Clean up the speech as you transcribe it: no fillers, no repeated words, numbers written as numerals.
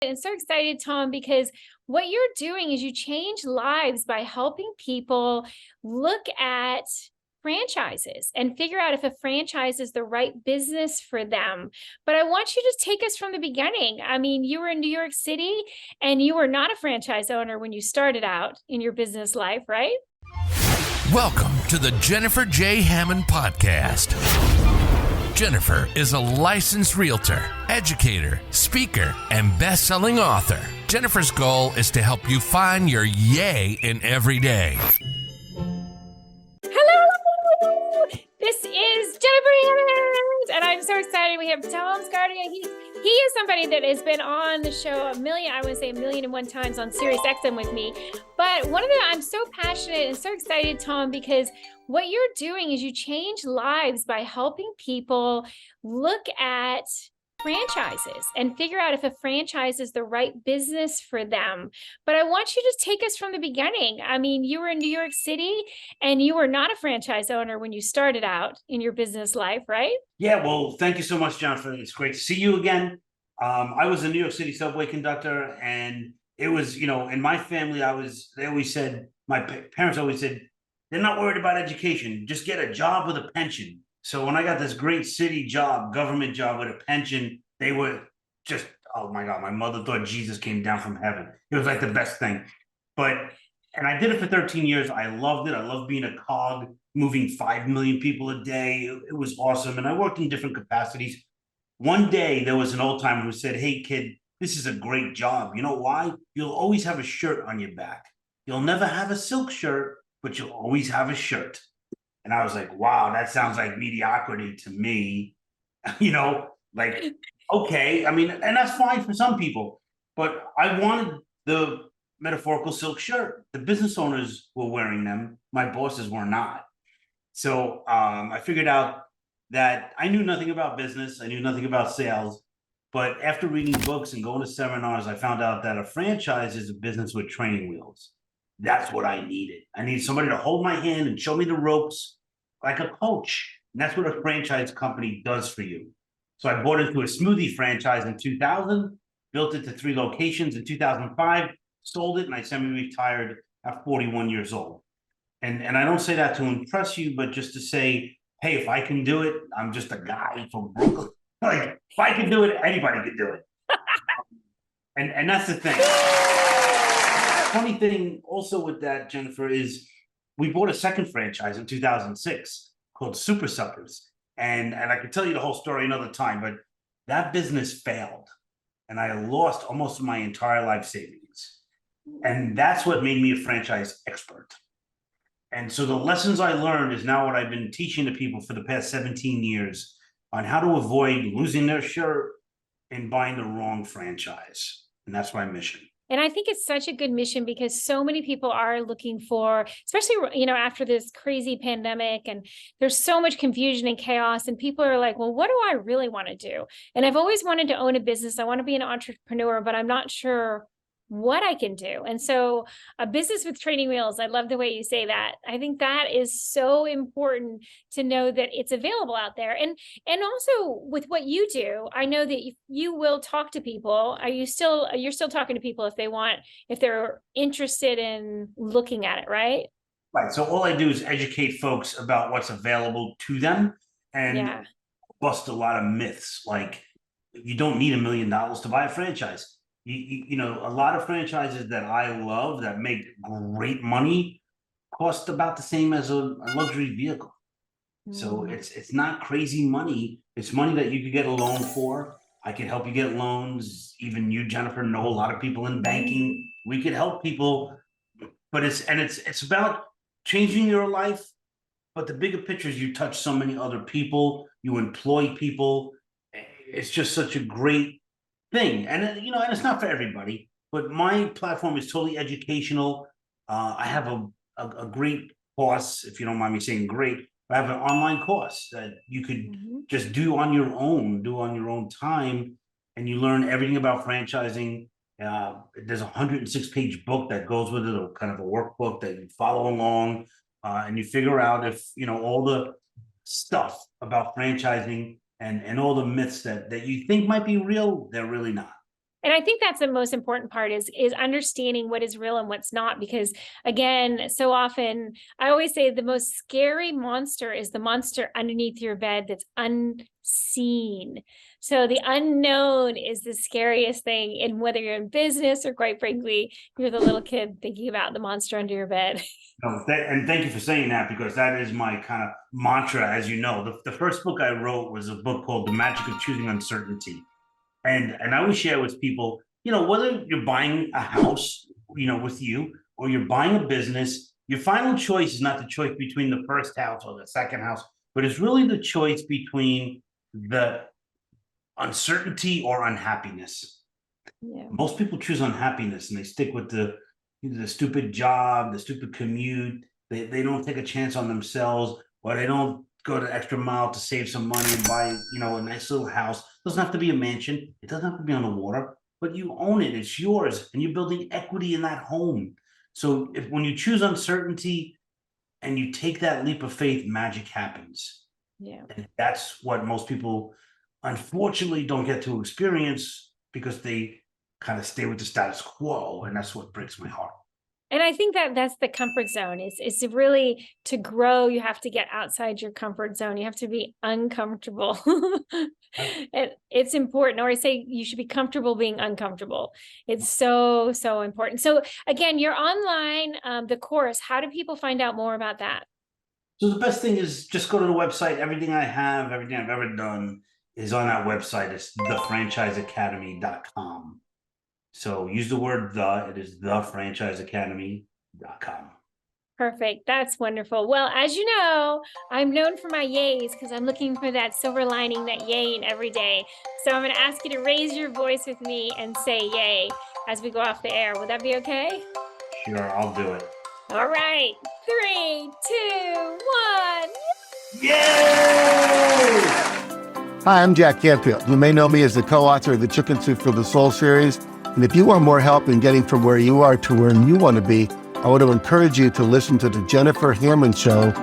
And so excited, Tom, because what you're doing is you change lives by helping people look at franchises and figure out if a franchise is the right business for them. But I want you to take us from the beginning. I mean, you were in New York City and you were not a franchise owner when you started out in your business life, right? Welcome to the Jennifer J Hammond podcast. Jennifer is a licensed realtor, educator, speaker, and best-selling author. Jennifer's goal is to help you find your yay in every day. Hello, this is Jennifer Hammond, and I'm so excited. We have Tom Scarda. He is somebody that has been on the show a million and one times on Sirius XM with me. But I'm so passionate and so excited, Tom, because what you're doing is you change lives by helping people look at franchises and figure out if a franchise is the right business for them. But I want you to take us from the beginning. I mean, you were in New York City and you were not a franchise owner when you started out in your business life, right? Yeah, well, thank you so much, Jennifer. It's great to see you again. I was a New York City subway conductor, and it was, in my family, my parents always said, they're not worried about education. Just get a job with a pension. So when I got this great city job, government job with a pension, they were just, oh my God, my mother thought Jesus came down from heaven. It was like the best thing. And I did it for 13 years. I loved it. I loved being a cog, moving 5 million people a day. It was awesome. And I worked in different capacities. One day there was an old timer who said, hey kid, this is a great job. You know why? You'll always have a shirt on your back. You'll never have a silk shirt, but you'll always have a shirt. And I was like, wow, that sounds like mediocrity to me. Okay. I mean, and that's fine for some people, but I wanted the metaphorical silk shirt. The business owners were wearing them. My bosses were not. So I figured out that I knew nothing about business. I knew nothing about sales. But after reading books and going to seminars, I found out that a franchise is a business with training wheels. That's what I needed. I needed somebody to hold my hand and show me the ropes like a coach. And that's what a franchise company does for you. So I bought into a smoothie franchise in 2000, built it to 3 locations in 2005, sold it, and I semi-retired at 41 years old. And I don't say that to impress you, but just to say, hey, if I can do it, I'm just a guy from Brooklyn. Like, if I can do it, anybody can do it. and that's the thing. Funny thing also with that, Jennifer, is we bought a second franchise in 2006 called Super Suppers. And I could tell you the whole story another time, but that business failed. And I lost almost my entire life savings. And that's what made me a franchise expert. And so the lessons I learned is now what I've been teaching to people for the past 17 years on how to avoid losing their shirt and buying the wrong franchise. And that's my mission. And I think it's such a good mission because so many people are looking for, especially, after this crazy pandemic, and there's so much confusion and chaos, and people are like, well, what do I really want to do? And I've always wanted to own a business. I want to be an entrepreneur, but I'm not sure what I can do. And so a business with training wheels, I love the way you say that. I think that is so important to know that it's available out there. And also with what you do, I know that you will talk to people. You're still talking to people if they're interested in looking at it, right? Right. So all I do is educate folks about what's available to them and bust a lot of myths. Like, you don't need $1 million to buy a franchise. A lot of franchises that I love that make great money cost about the same as a luxury vehicle. So it's not crazy money. It's money that you could get a loan for. I could help you get loans. Even you, Jennifer, know a lot of people in banking. We could help people, but it's about changing your life. But the bigger picture is you touch so many other people. You employ people. It's just such a great thing. And and it's not for everybody, but my platform is totally educational. I have a great course, if you don't mind me saying great. I have an online course that you could just do on your own time, and you learn everything about franchising. There's a 106-page book that goes with it, a kind of a workbook that you follow along, and you figure out if all the stuff about franchising and all the myths that you think might be real, they're really not. And I think that's the most important part is understanding what is real and what's not, because again, so often I always say the most scary monster is the monster underneath your bed that's unseen. So the unknown is the scariest thing, and whether you're in business or, quite frankly, you're the little kid thinking about the monster under your bed. No, and thank you for saying that, because that is my kind of mantra. As you know, the first book I wrote was a book called The Magic of Choosing Uncertainty. And I always share with people, whether you're buying a house, with you, or you're buying a business, your final choice is not the choice between the first house or the second house, but it's really the choice between the uncertainty or unhappiness. Yeah. Most people choose unhappiness, and they stick with the stupid job, the stupid commute. They don't take a chance on themselves, or they don't go the extra mile to save some money and buy, a nice little house. It doesn't have to be a mansion. It doesn't have to be on the water, but you own it. It's yours, and you're building equity in that home. So when you choose uncertainty and you take that leap of faith, magic happens. Yeah. And that's what most people, unfortunately, don't get to experience, because they kind of stay with the status quo, and that's what breaks my heart. And I think that that's the comfort zone is to really, to grow, you have to get outside your comfort zone. You have to be uncomfortable. It's important. Or I say you should be comfortable being uncomfortable. It's so, so important. So again, you're online, the course, how do people find out more about that? So the best thing is just go to the website. Everything I have, everything I've ever done is on that website. It's thefranchiseacademy.com. So use the word it is thefranchiseacademy.com. Perfect. That's wonderful. Well, as you know, I'm known for my yays because I'm looking for that silver lining, that yay in every day. So I'm going to ask you to raise your voice with me and say yay as we go off the air. Would that be okay? Sure, I'll do it. All right. 3, 2, 1. Yay! Hi, I'm Jack Canfield. You may know me as the co-author of the Chicken Soup for the Soul series. And if you want more help in getting from where you are to where you want to be, I want to encourage you to listen to the Jennifer Hammond Show